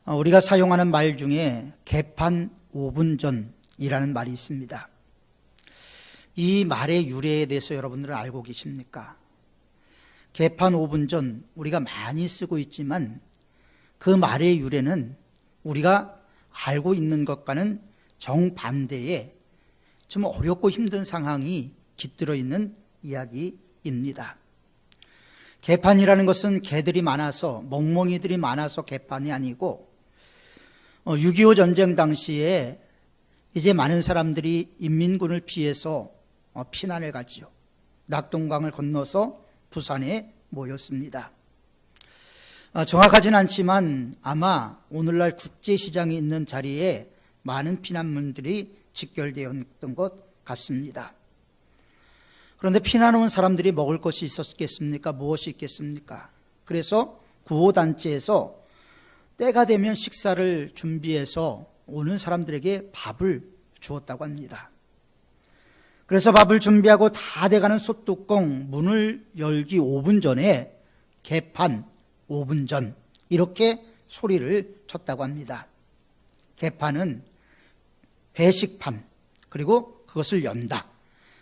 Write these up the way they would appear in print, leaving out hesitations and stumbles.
우리가 사용하는 말 중에 개판 5분 전이라는 말이 있습니다. 이 말의 유래에 대해서 여러분들은 알고 계십니까? 개판 5분 전 우리가 많이 쓰고 있지만 그 말의 유래는 우리가 알고 있는 것과는 정반대의 좀 어렵고 힘든 상황이 깃들어 있는 이야기입니다. 개판이라는 것은 개들이 많아서, 멍멍이들이 많아서 개판이 아니고 6.25 전쟁 당시에 이제 많은 사람들이 인민군을 피해서 피난을 가지요. 낙동강을 건너서 부산에 모였습니다. 정확하진 않지만 아마 오늘날 국제시장이 있는 자리에 많은 피난민들이 직결되었던 것 같습니다. 그런데 피난 온 사람들이 먹을 것이 있었겠습니까? 무엇이 있겠습니까? 그래서 구호단체에서 때가 되면 식사를 준비해서 오는 사람들에게 밥을 주었다고 합니다. 그래서 밥을 준비하고 다 돼가는 솥뚜껑 문을 열기 5분 전에 개판 5분 전 이렇게 소리를 쳤다고 합니다. 개판은 배식판, 그리고 그것을 연다.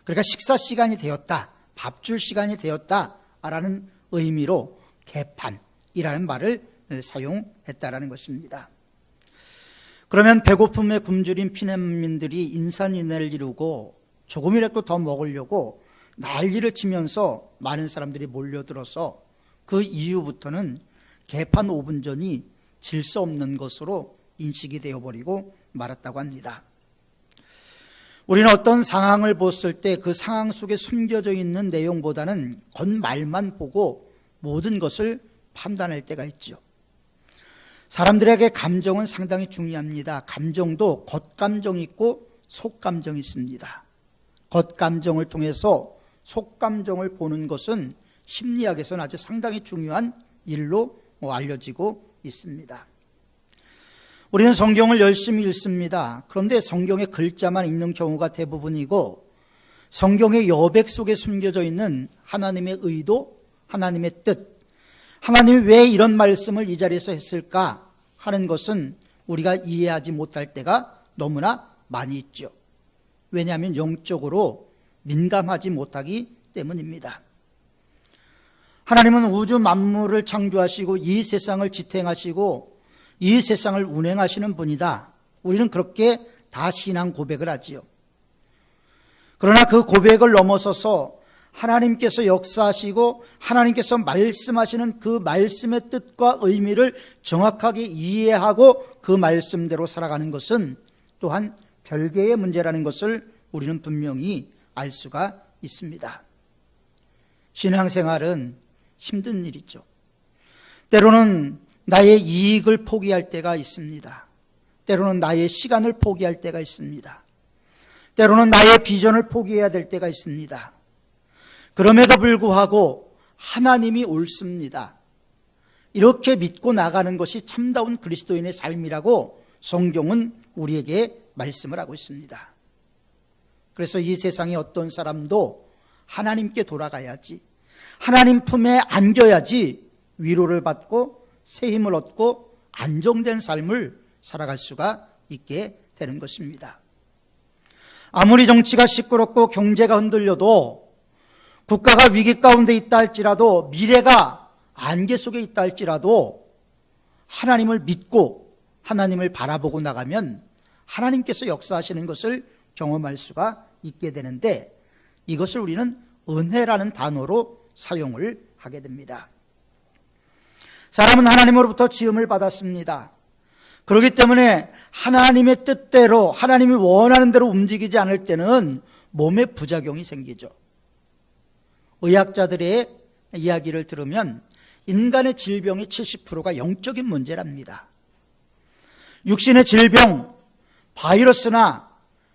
그러니까 식사 시간이 되었다, 밥 줄 시간이 되었다라는 의미로 개판이라는 말을 사용했다라는 것입니다. 그러면 배고픔에 굶주린 피난민들이 인산인해를 이루고 조금이라도 더 먹으려고 난리를 치면서 많은 사람들이 몰려들어서 그 이후부터는 개판 5분 전이 질서 없는 것으로 인식이 되어버리고 말았다고 합니다. 우리는 어떤 상황을 봤을 때 그 상황 속에 숨겨져 있는 내용보다는 겉말만 보고 모든 것을 판단할 때가 있죠. 사람들에게 감정은 상당히 중요합니다. 감정도 겉감정이 있고 속감정이 있습니다. 겉감정을 통해서 속감정을 보는 것은 심리학에서는 아주 상당히 중요한 일로 알려지고 있습니다. 우리는 성경을 열심히 읽습니다. 그런데 성경의 글자만 읽는 경우가 대부분이고 성경의 여백 속에 숨겨져 있는 하나님의 의도, 하나님의 뜻, 하나님이 왜 이런 말씀을 이 자리에서 했을까 하는 것은 우리가 이해하지 못할 때가 너무나 많이 있죠. 왜냐하면 영적으로 민감하지 못하기 때문입니다. 하나님은 우주 만물을 창조하시고 이 세상을 지탱하시고 이 세상을 운행하시는 분이다. 우리는 그렇게 다 신앙 고백을 하지요. 그러나 그 고백을 넘어서서 하나님께서 역사하시고 하나님께서 말씀하시는 그 말씀의 뜻과 의미를 정확하게 이해하고 그 말씀대로 살아가는 것은 또한 별개의 문제라는 것을 우리는 분명히 알 수가 있습니다. 신앙생활은 힘든 일이죠. 때로는 나의 이익을 포기할 때가 있습니다. 때로는 나의 시간을 포기할 때가 있습니다. 때로는 나의 비전을 포기해야 될 때가 있습니다. 그럼에도 불구하고 하나님이 옳습니다. 이렇게 믿고 나가는 것이 참다운 그리스도인의 삶이라고 성경은 우리에게 말씀을 하고 있습니다. 그래서 이 세상의 어떤 사람도 하나님께 돌아가야지, 하나님 품에 안겨야지 위로를 받고 새 힘을 얻고 안정된 삶을 살아갈 수가 있게 되는 것입니다. 아무리 정치가 시끄럽고 경제가 흔들려도, 국가가 위기 가운데 있다 할지라도, 미래가 안개 속에 있다 할지라도 하나님을 믿고 하나님을 바라보고 나가면 하나님께서 역사하시는 것을 경험할 수가 있게 되는데, 이것을 우리는 은혜라는 단어로 사용을 하게 됩니다. 사람은 하나님으로부터 지음을 받았습니다. 그렇기 때문에 하나님의 뜻대로, 하나님이 원하는 대로 움직이지 않을 때는 몸에 부작용이 생기죠. 의학자들의 이야기를 들으면 인간의 질병의 70%가 영적인 문제랍니다. 육신의 질병, 바이러스나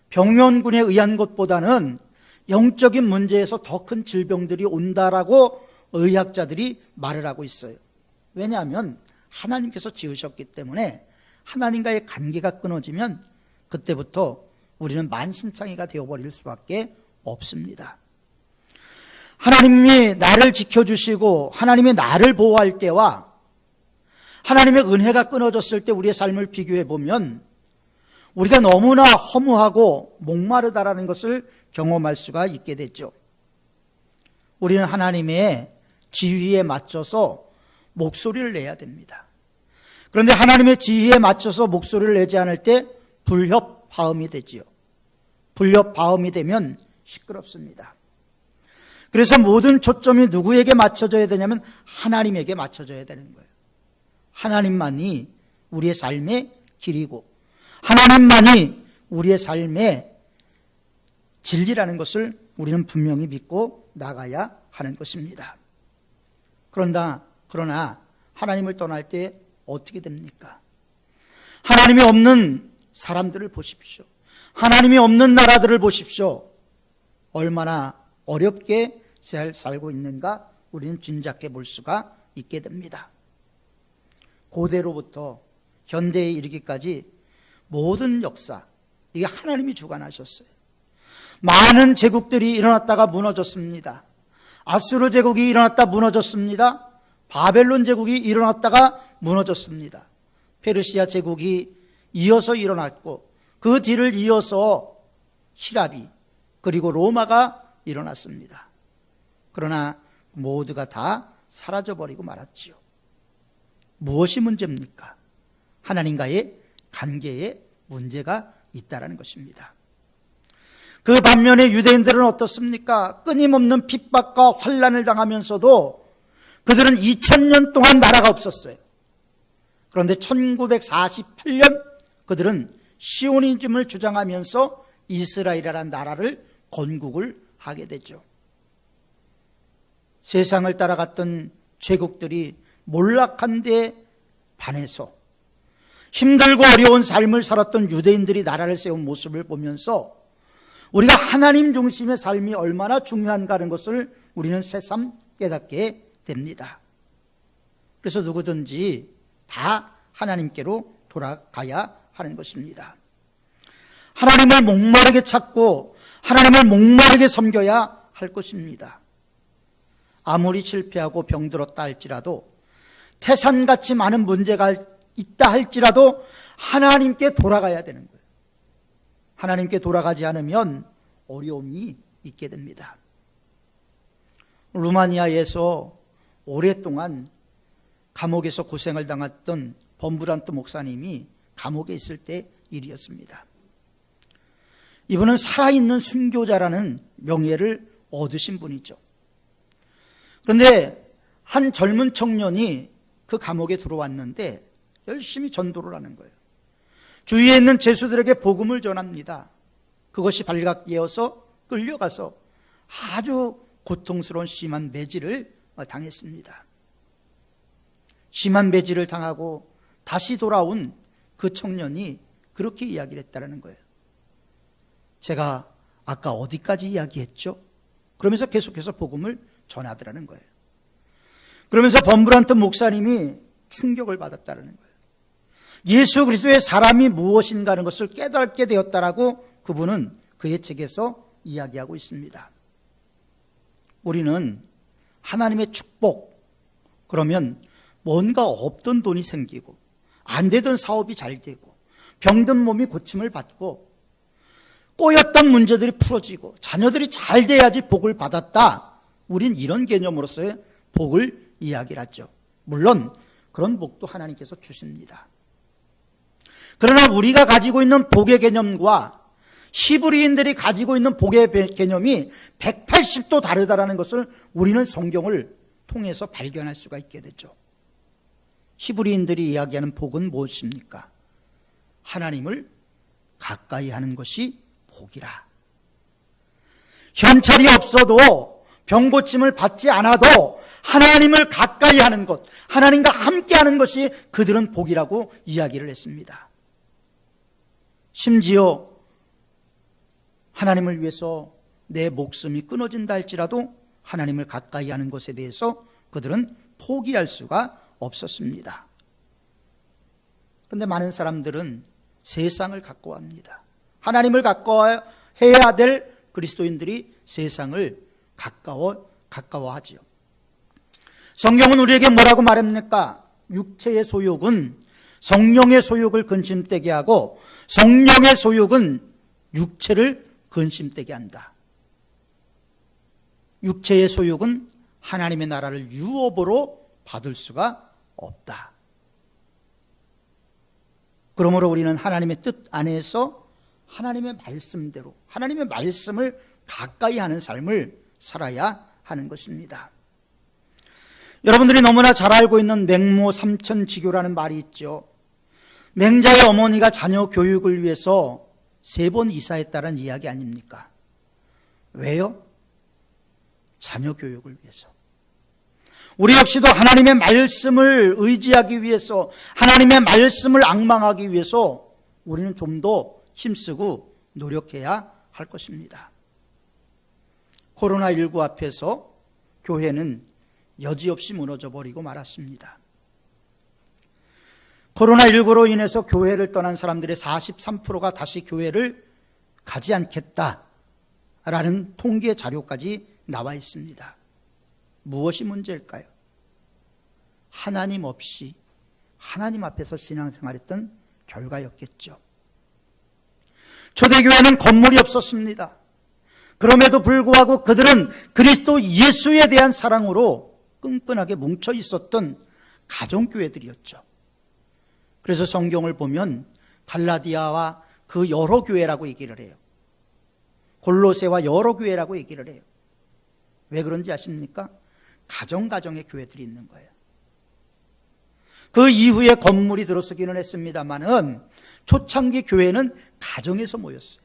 병원군에 의한 것보다는 영적인 문제에서 더 큰 질병들이 온다라고 의학자들이 말을 하고 있어요. 왜냐하면 하나님께서 지으셨기 때문에 하나님과의 관계가 끊어지면 그때부터 우리는 만신창이가 되어버릴 수밖에 없습니다. 하나님이 나를 지켜주시고 하나님이 나를 보호할 때와 하나님의 은혜가 끊어졌을 때 우리의 삶을 비교해 보면 우리가 너무나 허무하고 목마르다라는 것을 경험할 수가 있게 되죠. 우리는 하나님의 지휘에 맞춰서 목소리를 내야 됩니다. 그런데 하나님의 지휘에 맞춰서 목소리를 내지 않을 때 불협화음이 되지요. 불협화음이 되면 시끄럽습니다. 그래서 모든 초점이 누구에게 맞춰져야 되냐면 하나님에게 맞춰져야 되는 거예요. 하나님만이 우리의 삶의 길이고 하나님만이 우리의 삶의 진리라는 것을 우리는 분명히 믿고 나가야 하는 것입니다. 그러나 하나님을 떠날 때 어떻게 됩니까? 하나님이 없는 사람들을 보십시오. 하나님이 없는 나라들을 보십시오. 얼마나 어렵게 살고 있는가 우리는 짐작해 볼 수가 있게 됩니다. 고대로부터 현대에 이르기까지 모든 역사, 이게 하나님이 주관하셨어요. 많은 제국들이 일어났다가 무너졌습니다. 아수르 제국이 일어났다 무너졌습니다. 바벨론 제국이 일어났다가 무너졌습니다. 페르시아 제국이 이어서 일어났고 그 뒤를 이어서 히랍이 그리고 로마가 일어났습니다. 그러나 모두가 다 사라져버리고 말았지요. 무엇이 문제입니까? 하나님과의 관계에 문제가 있다는 것입니다. 그 반면에 유대인들은 어떻습니까? 끊임없는 핍박과 환난을 당하면서도 그들은 2000년 동안 나라가 없었어요. 그런데 1948년 그들은 시오니즘을 주장하면서 이스라엘이라는 나라를 건국을 하게 되죠. 세상을 따라갔던 제국들이 몰락한 데 반해서 힘들고 어려운 삶을 살았던 유대인들이 나라를 세운 모습을 보면서 우리가 하나님 중심의 삶이 얼마나 중요한가 하는 것을 우리는 새삼 깨닫게 됩니다. 그래서 누구든지 다 하나님께로 돌아가야 하는 것입니다. 하나님을 목마르게 찾고 하나님을 목마르게 섬겨야 할 것입니다. 아무리 실패하고 병들었다 할지라도 태산같이 많은 문제가 있다 할지라도 하나님께 돌아가야 되는 거예요. 하나님께 돌아가지 않으면 어려움이 있게 됩니다. 루마니아에서 오랫동안 감옥에서 고생을 당했던 범브란트 목사님이 감옥에 있을 때 일이었습니다. 이분은 살아있는 순교자라는 명예를 얻으신 분이죠. 그런데 한 젊은 청년이 그 감옥에 들어왔는데 열심히 전도를 하는 거예요. 주위에 있는 죄수들에게 복음을 전합니다. 그것이 발각되어서 끌려가서 아주 고통스러운 심한 매질을 당했습니다. 심한 매질을 당하고 다시 돌아온 그 청년이 그렇게 이야기를 했다는 거예요. 제가 아까 어디까지 이야기했죠? 그러면서 계속해서 복음을 전하더라는 거예요. 그러면서 범브란트 목사님이 충격을 받았다는 거예요. 예수 그리스도의 사람이 무엇인가 하는 것을 깨닫게 되었다라고 그분은 그의 책에서 이야기하고 있습니다. 우리는 하나님의 축복, 그러면 뭔가 없던 돈이 생기고 안 되던 사업이 잘 되고 병든 몸이 고침을 받고 꼬였던 문제들이 풀어지고 자녀들이 잘 돼야지 복을 받았다. 우린 이런 개념으로서의 복을 이야기를 하죠. 물론 그런 복도 하나님께서 주십니다. 그러나 우리가 가지고 있는 복의 개념과 히브리인들이 가지고 있는 복의 개념이 180도 다르다는 것을 우리는 성경을 통해서 발견할 수가 있게 되죠. 히브리인들이 이야기하는 복은 무엇입니까? 하나님을 가까이 하는 것이 복이라. 현찰이 없어도 병고침을 받지 않아도 하나님을 가까이 하는 것, 하나님과 함께 하는 것이 그들은 복이라고 이야기를 했습니다. 심지어 하나님을 위해서 내 목숨이 끊어진다 할지라도 하나님을 가까이 하는 것에 대해서 그들은 포기할 수가 없었습니다. 그런데 많은 사람들은 세상을 가까워합니다. 하나님을 가까워해야 될 그리스도인들이 세상을 가까워하지요. 성경은 우리에게 뭐라고 말합니까? 육체의 소욕은 성령의 소욕을 근심되게 하고 성령의 소욕은 육체를 근심되게 한다. 육체의 소욕은 하나님의 나라를 유업으로 받을 수가 없다. 그러므로 우리는 하나님의 뜻 안에서 하나님의 말씀대로 하나님의 말씀을 가까이 하는 삶을 살아야 하는 것입니다. 여러분들이 너무나 잘 알고 있는 맹모 삼천지교라는 말이 있죠. 맹자의 어머니가 자녀 교육을 위해서 3번 이사했다는 이야기 아닙니까? 왜요? 자녀 교육을 위해서. 우리 역시도 하나님의 말씀을 의지하기 위해서, 하나님의 말씀을 앙망하기 위해서 우리는 좀 더 힘쓰고 노력해야 할 것입니다. 코로나19 앞에서 교회는 여지없이 무너져 버리고 말았습니다. 코로나19로 인해서 교회를 떠난 사람들의 43%가 다시 교회를 가지 않겠다라는 통계 자료까지 나와 있습니다. 무엇이 문제일까요? 하나님 없이 하나님 앞에서 신앙생활했던 결과였겠죠. 초대교회는 건물이 없었습니다. 그럼에도 불구하고 그들은 그리스도 예수에 대한 사랑으로 끈끈하게 뭉쳐 있었던 가정교회들이었죠. 그래서 성경을 보면 갈라디아와 그 여러 교회라고 얘기를 해요. 골로새와 여러 교회라고 얘기를 해요. 왜 그런지 아십니까? 가정의 교회들이 있는 거예요. 그 이후에 건물이 들어서기는 했습니다만은 초창기 교회는 가정에서 모였어요.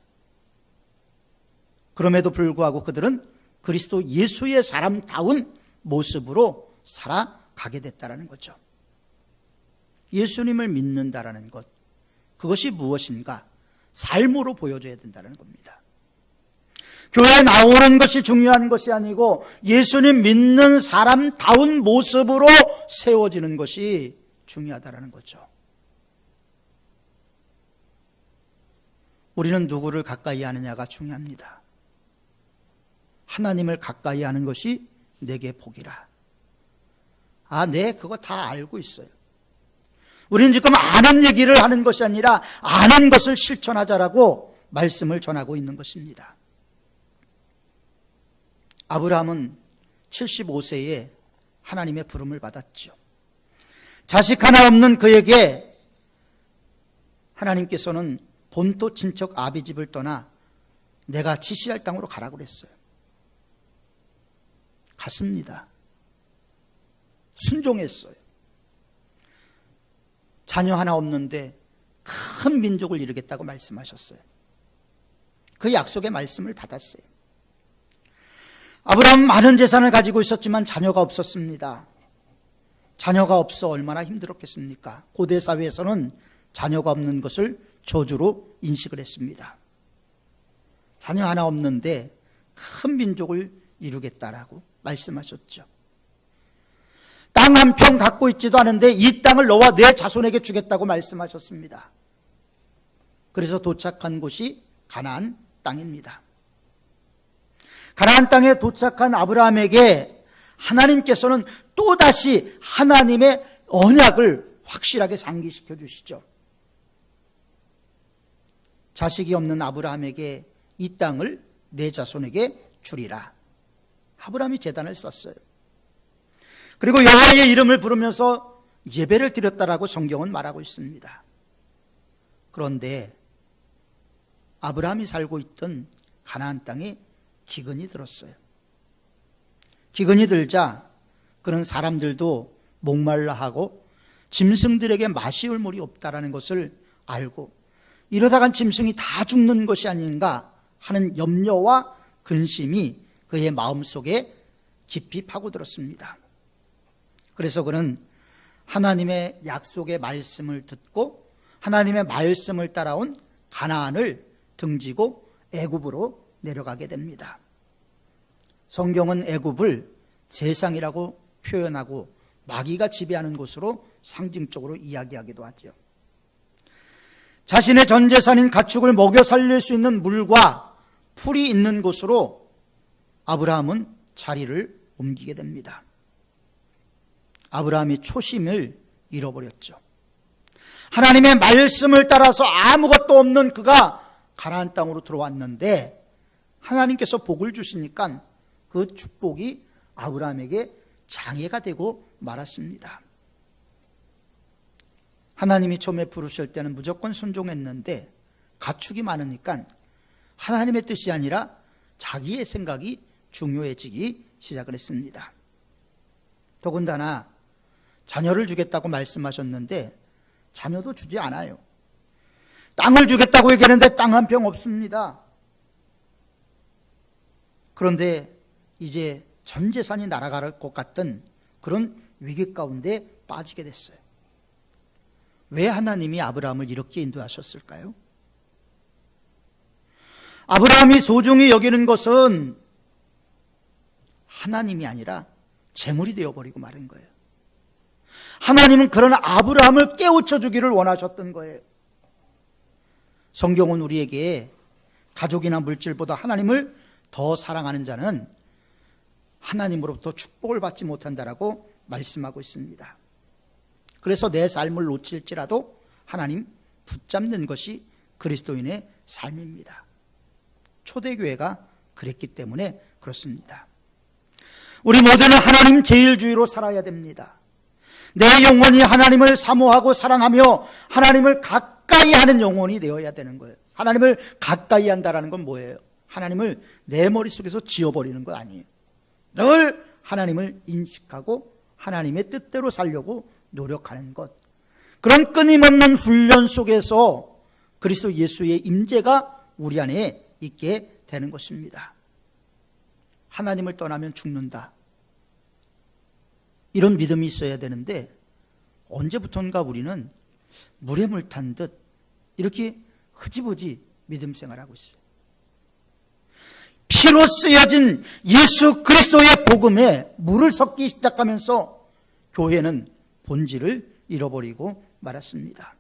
그럼에도 불구하고 그들은 그리스도 예수의 사람다운 모습으로 살아가게 됐다는 거죠. 예수님을 믿는다라는 것, 그것이 무엇인가? 삶으로 보여줘야 된다는 겁니다. 교회에 나오는 것이 중요한 것이 아니고 예수님 믿는 사람다운 모습으로 세워지는 것이 중요하다는 거죠. 우리는 누구를 가까이 하느냐가 중요합니다. 하나님을 가까이 하는 것이 내게 복이라. 네, 그거 다 알고 있어요. 우리는 지금 아는 얘기를 하는 것이 아니라 아는 것을 실천하자라고 말씀을 전하고 있는 것입니다. 아브라함은 75세에 하나님의 부름을 받았죠. 자식 하나 없는 그에게 하나님께서는 본토 친척 아비 집을 떠나 내가 지시할 땅으로 가라고 그랬어요. 갔습니다. 순종했어요. 자녀 하나 없는데 큰 민족을 이루겠다고 말씀하셨어요. 그 약속의 말씀을 받았어요. 아브라함은 많은 재산을 가지고 있었지만 자녀가 없었습니다. 자녀가 없어 얼마나 힘들었겠습니까? 고대 사회에서는 자녀가 없는 것을 저주로 인식을 했습니다. 자녀 하나 없는데 큰 민족을 이루겠다라고 말씀하셨죠. 땅 한 평 갖고 있지도 않은데 이 땅을 너와 내 자손에게 주겠다고 말씀하셨습니다. 그래서 도착한 곳이 가나안 땅입니다. 가나안 땅에 도착한 아브라함에게 하나님께서는 또다시 하나님의 언약을 확실하게 상기시켜 주시죠. 자식이 없는 아브라함에게 이 땅을 내 자손에게 주리라. 아브라함이 제단을 쌓았어요. 그리고 여호와의 이름을 부르면서 예배를 드렸다라고 성경은 말하고 있습니다. 그런데 아브라함이 살고 있던 가나안 땅에 기근이 들었어요. 기근이 들자 그런 사람들도 목말라 하고 짐승들에게 마시울 물이 없다라는 것을 알고 이러다간 짐승이 다 죽는 것이 아닌가 하는 염려와 근심이 그의 마음속에 깊이 파고들었습니다. 그래서 그는 하나님의 약속의 말씀을 듣고 하나님의 말씀을 따라온 가나안을 등지고 애굽으로 내려가게 됩니다. 성경은 애굽을 세상이라고 표현하고 마귀가 지배하는 곳으로 상징적으로 이야기하기도 하죠. 자신의 전 재산인 가축을 먹여 살릴 수 있는 물과 풀이 있는 곳으로 아브라함은 자리를 옮기게 됩니다. 아브라함이 초심을 잃어버렸죠. 하나님의 말씀을 따라서 아무것도 없는 그가 가나안 땅으로 들어왔는데 하나님께서 복을 주시니까 그 축복이 아브라함에게 장애가 되고 말았습니다. 하나님이 처음에 부르실 때는 무조건 순종했는데 가축이 많으니까 하나님의 뜻이 아니라 자기의 생각이 중요해지기 시작을 했습니다. 더군다나 자녀를 주겠다고 말씀하셨는데 자녀도 주지 않아요. 땅을 주겠다고 얘기하는데 땅 한 평 없습니다. 그런데 이제 전 재산이 날아갈 것 같던 그런 위기 가운데 빠지게 됐어요. 왜 하나님이 아브라함을 이렇게 인도하셨을까요? 아브라함이 소중히 여기는 것은 하나님이 아니라 재물이 되어버리고 마른 거예요. 하나님은 그런 아브라함을 깨우쳐 주기를 원하셨던 거예요. 성경은 우리에게 가족이나 물질보다 하나님을 더 사랑하는 자는 하나님으로부터 축복을 받지 못한다라고 말씀하고 있습니다. 그래서 내 삶을 놓칠지라도 하나님 붙잡는 것이 그리스도인의 삶입니다. 초대교회가 그랬기 때문에 그렇습니다. 우리 모두는 하나님 제일주의로 살아야 됩니다. 내 영혼이 하나님을 사모하고 사랑하며 하나님을 가까이 하는 영혼이 되어야 되는 거예요. 하나님을 가까이 한다는 건 뭐예요? 하나님을 내 머릿속에서 지워버리는 것 아니에요. 늘 하나님을 인식하고 하나님의 뜻대로 살려고 노력하는 것. 그런 끊임없는 훈련 속에서 그리스도 예수의 임재가 우리 안에 있게 되는 것입니다. 하나님을 떠나면 죽는다. 이런 믿음이 있어야 되는데 언제부턴가 우리는 물에 물 탄 듯 이렇게 흐지부지 믿음 생활하고 있어요. 피로 쓰여진 예수 그리스도의 복음에 물을 섞기 시작하면서 교회는 본질을 잃어버리고 말았습니다.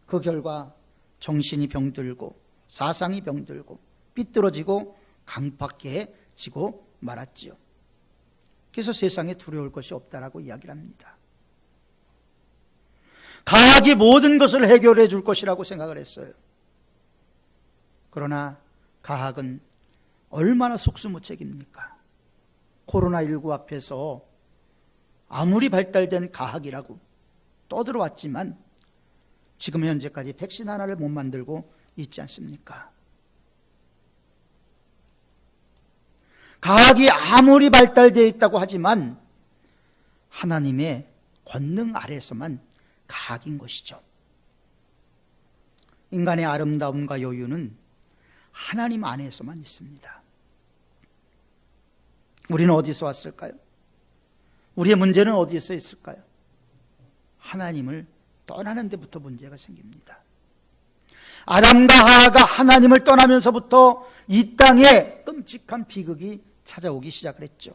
그 결과 정신이 병들고 사상이 병들고 삐뚤어지고 강팍해지고 말았지요. 그래서 세상에 두려울 것이 없다라고 이야기를 합니다. 가학이 모든 것을 해결해 줄 것이라고 생각을 했어요. 그러나 가학은 얼마나 속수무책입니까? 코로나19 앞에서 아무리 발달된 가학이라고 떠들어왔지만 지금 현재까지 백신 하나를 못 만들고 있지 않습니까? 가학이 아무리 발달되어 있다고 하지만 하나님의 권능 아래에서만 가학인 것이죠. 인간의 아름다움과 여유는 하나님 안에서만 있습니다. 우리는 어디서 왔을까요? 우리의 문제는 어디에서 있을까요? 하나님을 떠나는 데부터 문제가 생깁니다. 아담과 하와가 하나님을 떠나면서부터 이 땅에 끔찍한 비극이 찾아오기 시작을 했죠.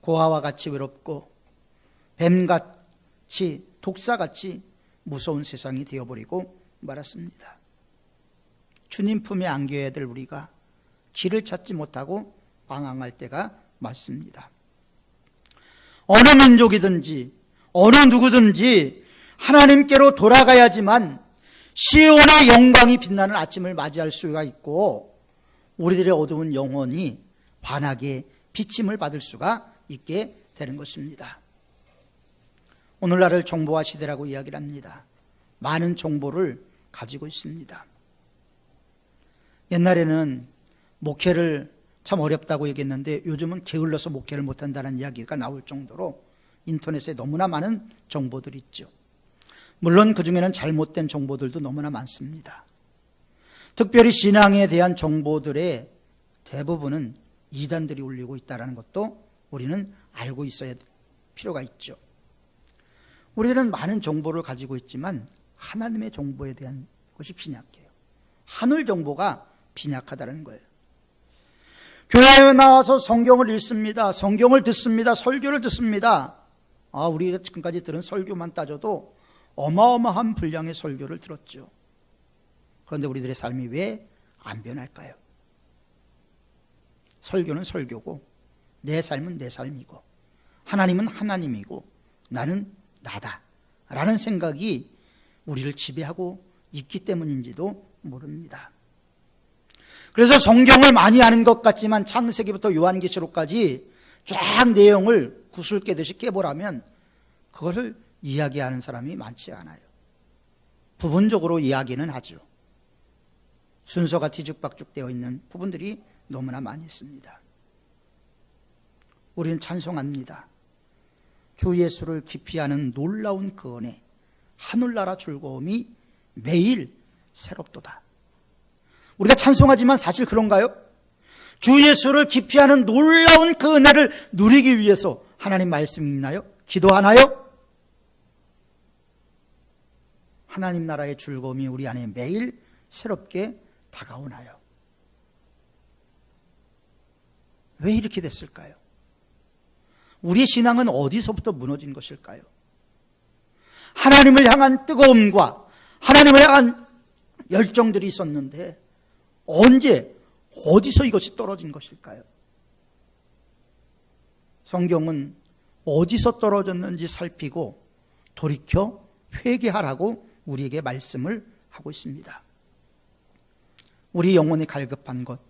고아와 같이 외롭고 뱀같이 독사같이 무서운 세상이 되어버리고 말았습니다. 주님 품에 안겨야 될 우리가 길을 찾지 못하고 방황할 때가 많습니다. 어느 민족이든지 어느 누구든지 하나님께로 돌아가야지만 시온의 영광이 빛나는 아침을 맞이할 수가 있고 우리들의 어두운 영혼이 환하게 비침을 받을 수가 있게 되는 것입니다. 오늘날을 정보화 시대라고 이야기를 합니다. 많은 정보를 가지고 있습니다. 옛날에는 목회를 참 어렵다고 얘기했는데 요즘은 게을러서 목회를 못한다는 이야기가 나올 정도로 인터넷에 너무나 많은 정보들이 있죠. 물론 그 중에는 잘못된 정보들도 너무나 많습니다. 특별히 신앙에 대한 정보들의 대부분은 이단들이 올리고 있다는 것도 우리는 알고 있어야 필요가 있죠. 우리들은 많은 정보를 가지고 있지만 하나님의 정보에 대한 것이 빈약해요. 하늘 정보가 빈약하다는 거예요. 교회에 나와서 성경을 읽습니다. 성경을 듣습니다. 설교를 듣습니다. 우리가 지금까지 들은 설교만 따져도 어마어마한 분량의 설교를 들었죠. 그런데 우리들의 삶이 왜 안 변할까요? 설교는 설교고 내 삶은 내 삶이고 하나님은 하나님이고 나는 나다 라는 생각이 우리를 지배하고 있기 때문인지도 모릅니다. 그래서 성경을 많이 아는 것 같지만 창세기부터 요한계시록까지 쫙 내용을 구슬 깨듯이 깨보라면 그것을 이야기하는 사람이 많지 않아요. 부분적으로 이야기는 하죠. 순서가 뒤죽박죽 되어 있는 부분들이 너무나 많이 있습니다. 우리는 찬송합니다. 주 예수를 깊이 아는 놀라운 그 은혜, 하늘나라 즐거움이 매일 새롭도다. 우리가 찬송하지만 사실 그런가요? 주 예수를 깊이 아는 놀라운 그 은혜를 누리기 위해서 하나님 말씀이 있나요? 기도하나요? 하나님 나라의 즐거움이 우리 안에 매일 새롭게 다가오나요? 왜 이렇게 됐을까요? 우리의 신앙은 어디서부터 무너진 것일까요? 하나님을 향한 뜨거움과 하나님을 향한 열정들이 있었는데 언제 어디서 이것이 떨어진 것일까요? 성경은 어디서 떨어졌는지 살피고 돌이켜 회개하라고 우리에게 말씀을 하고 있습니다. 우리 영혼이 갈급한 것,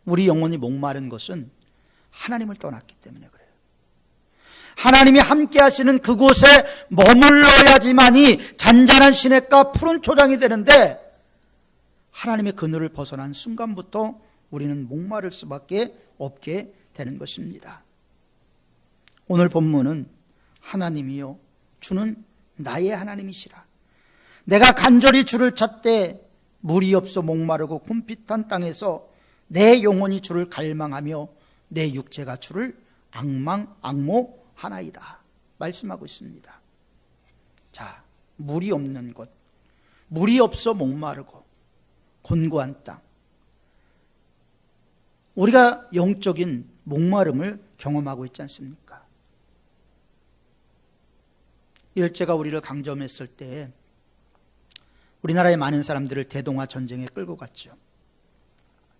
우리 영혼이 목마른 것은 하나님을 떠났기 때문에 그래요. 하나님이 함께 하시는 그곳에 머물러야지만이 잔잔한 시냇가 푸른 초장이 되는데 하나님의 그늘을 벗어난 순간부터 우리는 목마를 수밖에 없게 되는 것입니다. 오늘 본문은 하나님이요 주는 나의 하나님이시라. 내가 간절히 주를 찾되 물이 없어 목마르고 굼빛한 땅에서 내 영혼이 주를 갈망하며 내 육체가 주를 앙모하나이다 말씀하고 있습니다. 자, 물이 없는 곳, 물이 없어 목마르고 곤고한 땅, 우리가 영적인 목마름을 경험하고 있지 않습니까? 일제가 우리를 강점했을 때 우리나라의 많은 사람들을 대동아 전쟁에 끌고 갔죠.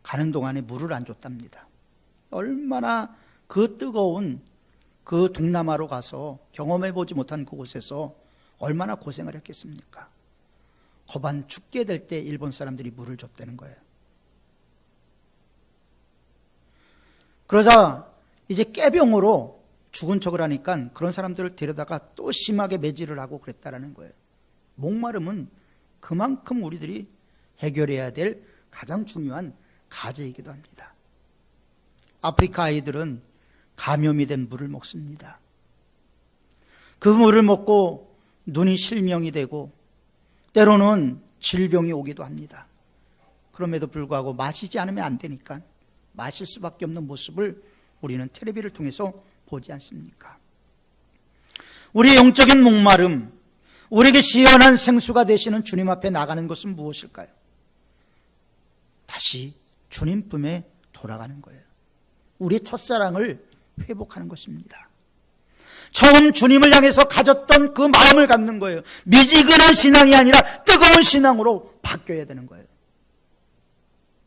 가는 동안에 물을 안 줬답니다. 얼마나 그 뜨거운 그 동남아로 가서 경험해보지 못한 그곳에서 얼마나 고생을 했겠습니까? 거반 죽게 될 때 일본 사람들이 물을 줬다는 거예요. 그러자 이제 깨병으로 죽은 척을 하니까 그런 사람들을 데려다가 또 심하게 매질을 하고 그랬다라는 거예요. 목마름은 그만큼 우리들이 해결해야 될 가장 중요한 과제이기도 합니다. 아프리카 아이들은 감염이 된 물을 먹습니다. 그 물을 먹고 눈이 실명이 되고 때로는 질병이 오기도 합니다. 그럼에도 불구하고 마시지 않으면 안 되니까 마실 수밖에 없는 모습을 우리는 텔레비를 통해서 보지 않습니까? 우리의 영적인 목마름, 우리에게 시원한 생수가 되시는 주님 앞에 나가는 것은 무엇일까요? 다시 주님 품에 돌아가는 거예요. 우리의 첫사랑을 회복하는 것입니다. 처음 주님을 향해서 가졌던 그 마음을 갖는 거예요. 미지근한 신앙이 아니라 뜨거운 신앙으로 바뀌어야 되는 거예요.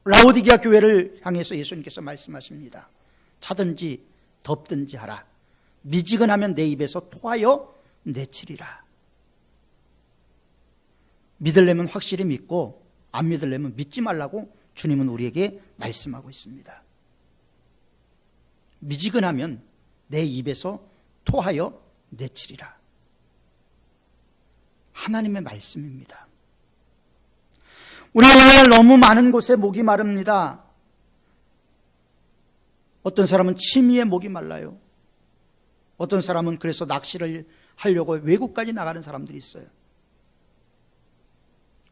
라오디게아 교회를 향해서 예수님께서 말씀하십니다. 차든지 덥든지 하라. 미지근하면 내 입에서 토하여 내치리라. 믿으려면 확실히 믿고 안 믿으려면 믿지 말라고 주님은 우리에게 말씀하고 있습니다. 미지근하면 내 입에서 토하여 내치리라. 하나님의 말씀입니다. 우리가 오늘 너무 많은 곳에 목이 마릅니다. 어떤 사람은 취미에 목이 말라요. 어떤 사람은 그래서 낚시를 하려고 외국까지 나가는 사람들이 있어요.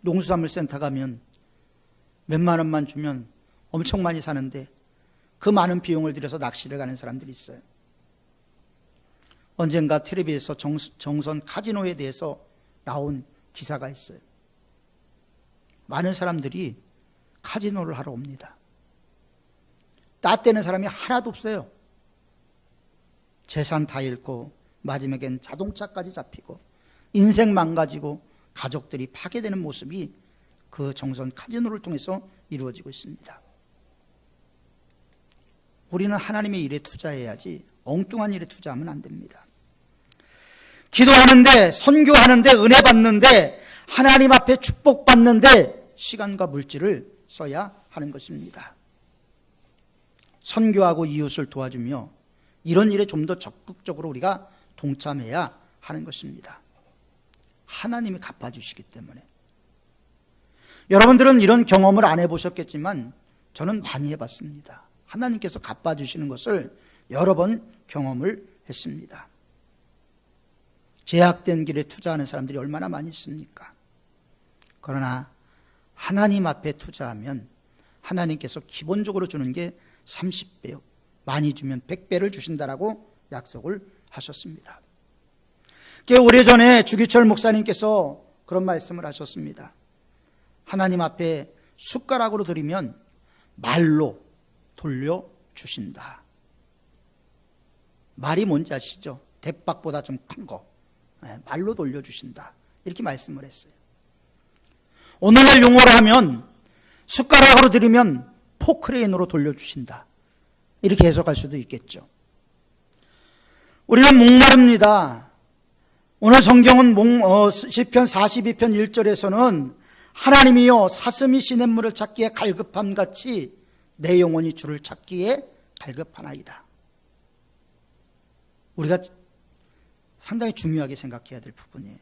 농수산물센터 가면 몇만 원만 주면 엄청 많이 사는데 그 많은 비용을 들여서 낚시를 가는 사람들이 있어요. 언젠가 텔레비에서 정선 카지노에 대해서 나온 기사가 있어요. 많은 사람들이 카지노를 하러 옵니다. 따떼는 사람이 하나도 없어요. 재산 다 잃고 마지막엔 자동차까지 잡히고 인생 망가지고 가족들이 파괴되는 모습이 그 정선 카지노를 통해서 이루어지고 있습니다. 우리는 하나님의 일에 투자해야지 엉뚱한 일에 투자하면 안 됩니다. 기도하는데, 선교하는데, 은혜 받는데, 하나님 앞에 축복받는데 시간과 물질을 써야 하는 것입니다. 선교하고 이웃을 도와주며 이런 일에 좀 더 적극적으로 우리가 동참해야 하는 것입니다. 하나님이 갚아주시기 때문에. 여러분들은 이런 경험을 안 해보셨겠지만 저는 많이 해봤습니다. 하나님께서 갚아주시는 것을 여러 번 경험을 했습니다. 제약된 길에 투자하는 사람들이 얼마나 많이 있습니까? 그러나 하나님 앞에 투자하면 하나님께서 기본적으로 주는 게 30배요. 많이 주면 100배를 주신다라고 약속을 하셨습니다. 오래전에 주기철 목사님께서 그런 말씀을 하셨습니다. 하나님 앞에 숟가락으로 드리면 말로 돌려주신다. 말이 뭔지 아시죠? 대박보다 좀 큰 거. 말로 돌려주신다. 이렇게 말씀을 했어요. 오늘날 용어로 하면 숟가락으로 드리면 포크레인으로 돌려주신다. 이렇게 해석할 수도 있겠죠. 우리는 목마릅니다. 오늘 성경은 시편 42편 1절에서는 하나님이여 사슴이 시냇물을 찾기에 갈급함같이 내 영혼이 주를 찾기에 갈급하나이다. 우리가 상당히 중요하게 생각해야 될 부분이에요.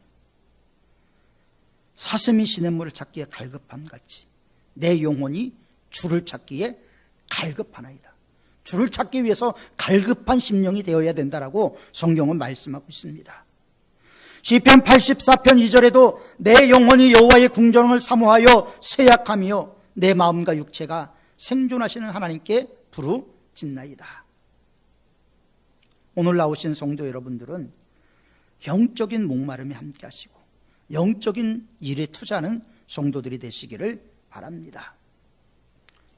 사슴이 시냇물을 찾기에 갈급함같이 내 영혼이 주를 찾기에 갈급하나이다. 주를 찾기 위해서 갈급한 심령이 되어야 된다라고 성경은 말씀하고 있습니다. 시편 84편 2절에도 내 영혼이 여호와의 궁정을 사모하여 쇠약하며 내 마음과 육체가 생존하시는 하나님께 부르짖나이다. 오늘 나오신 성도 여러분들은 영적인 목마름에 함께 하시고 영적인 일에 투자하는 성도들이 되시기를 바랍니다.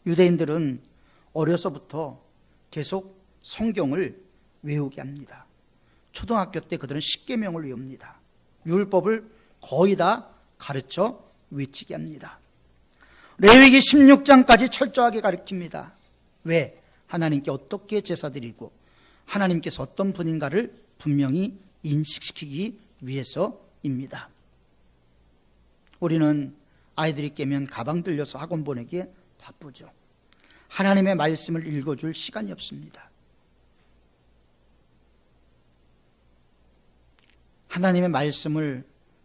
유대인들은 어려서부터 계속 성경을 외우게 합니다. 초등학교 때 그들은 십계명을 외웁니다. 율법을 거의 다 가르쳐 외치게 합니다. 레위기 16장까지 철저하게 가르칩니다. 왜? 하나님께 어떻게 제사드리고 하나님께서 어떤 분인가를 분명히 인식시키기 위해서입니다. 우리는 아이들이 깨면 가방 들려서 학원 보내기에 바쁘죠. 하나님의 말씀을 읽어줄 시간이 없습니다. 하나님의 말씀을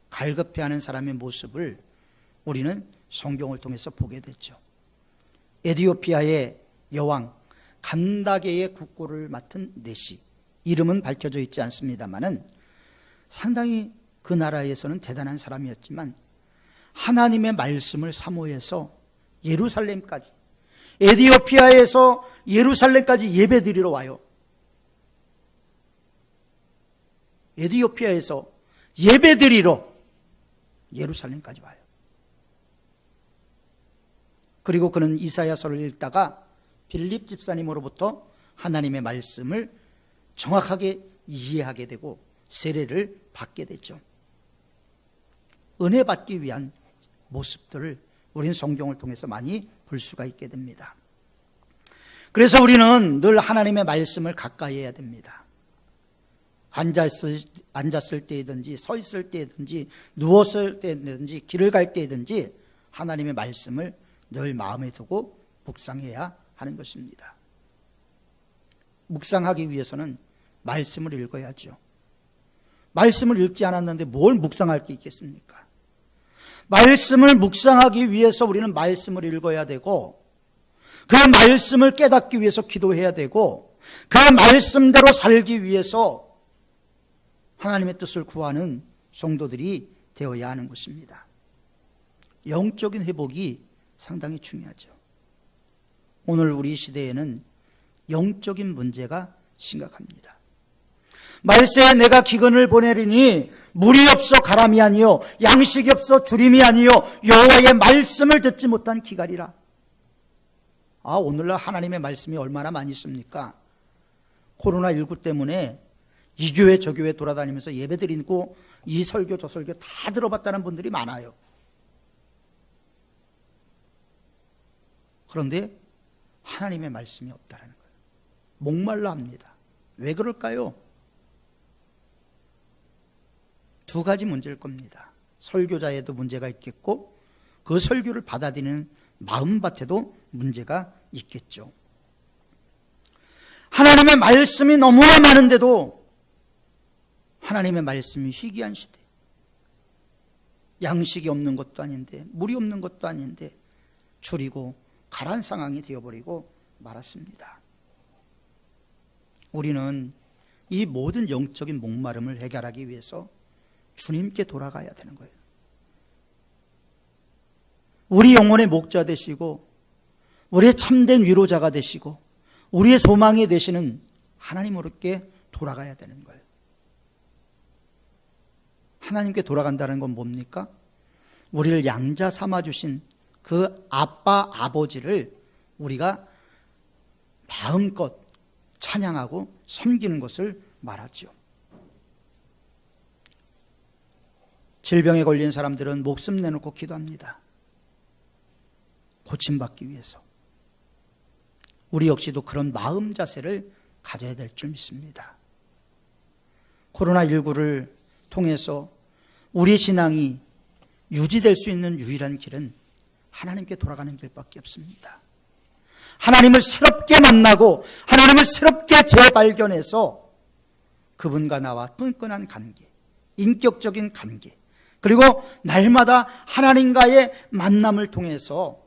갈급해하는 사람의 모습을 우리는 성경을 통해서 보게 됐죠. 에티오피아의 여왕 간다게의 국고를 맡은 내시, 이름은 밝혀져 있지 않습니다만은 상당히 그 나라에서는 대단한 사람이었지만 하나님의 말씀을 사모해서 예루살렘까지, 에티오피아에서 예루살렘까지 예배드리러 와요. 에티오피아에서 예배드리러 예루살렘까지 와요. 그리고 그는 이사야서를 읽다가 빌립 집사님으로부터 하나님의 말씀을 정확하게 이해하게 되고 세례를 받게 되죠. 은혜 받기 위한 모습들을 우리는 성경을 통해서 많이 볼 수가 있게 됩니다. 그래서 우리는 늘 하나님의 말씀을 가까이 해야 됩니다. 앉았을 때이든지 서 있을 때이든지 누웠을 때이든지 길을 갈 때이든지 하나님의 말씀을 늘 마음에 두고 묵상해야 하는 것입니다. 묵상하기 위해서는 말씀을 읽어야죠. 말씀을 읽지 않았는데 뭘 묵상할 게 있겠습니까? 말씀을 묵상하기 위해서 우리는 말씀을 읽어야 되고 그 말씀을 깨닫기 위해서 기도해야 되고 그 말씀대로 살기 위해서 하나님의 뜻을 구하는 성도들이 되어야 하는 것입니다. 영적인 회복이 상당히 중요하죠. 오늘 우리 시대에는 영적인 문제가 심각합니다. 말세에 내가 기근을 보내리니 물이 없어 가람이 아니요 양식이 없어 주림이 아니요 여호와의 말씀을 듣지 못한 기갈이라. 오늘날 하나님의 말씀이 얼마나 많이 있습니까? 코로나19 때문에 이 교회 저 교회 돌아다니면서 예배 드리고 이 설교 저 설교 다 들어봤다는 분들이 많아요. 그런데 하나님의 말씀이 없다는 거예요. 목말라 합니다. 왜 그럴까요? 두 가지 문제일 겁니다. 설교자에도 문제가 있겠고 그 설교를 받아들이는 마음밭에도 문제가 있겠죠. 하나님의 말씀이 너무나 많은데도 하나님의 말씀이 희귀한 시대, 양식이 없는 것도 아닌데 물이 없는 것도 아닌데 줄이고 가란 상황이 되어버리고 말았습니다. 우리는 이 모든 영적인 목마름을 해결하기 위해서 주님께 돌아가야 되는 거예요. 우리 영혼의 목자 되시고 우리의 참된 위로자가 되시고 우리의 소망이 되시는 하나님으로께 돌아가야 되는 거예요. 하나님께 돌아간다는 건 뭡니까? 우리를 양자 삼아주신 그 아빠 아버지를 우리가 마음껏 찬양하고 섬기는 것을 말하죠. 질병에 걸린 사람들은 목숨 내놓고 기도합니다. 고침받기 위해서. 우리 역시도 그런 마음 자세를 가져야 될 줄 믿습니다. 코로나19를 통해서 우리 신앙이 유지될 수 있는 유일한 길은 하나님께 돌아가는 길밖에 없습니다. 하나님을 새롭게 만나고 하나님을 새롭게 재발견해서 그분과 나와 끈끈한 관계, 인격적인 관계, 그리고 날마다 하나님과의 만남을 통해서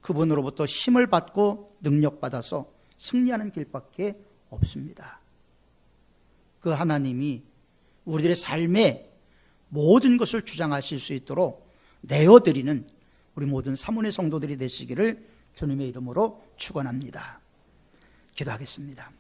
그분으로부터 힘을 받고 능력받아서 승리하는 길밖에 없습니다. 그 하나님이 우리들의 삶에 모든 것을 주장하실 수 있도록 내어드리는 우리 모든 사문의 성도들이 되시기를 주님의 이름으로 축원합니다. 기도하겠습니다.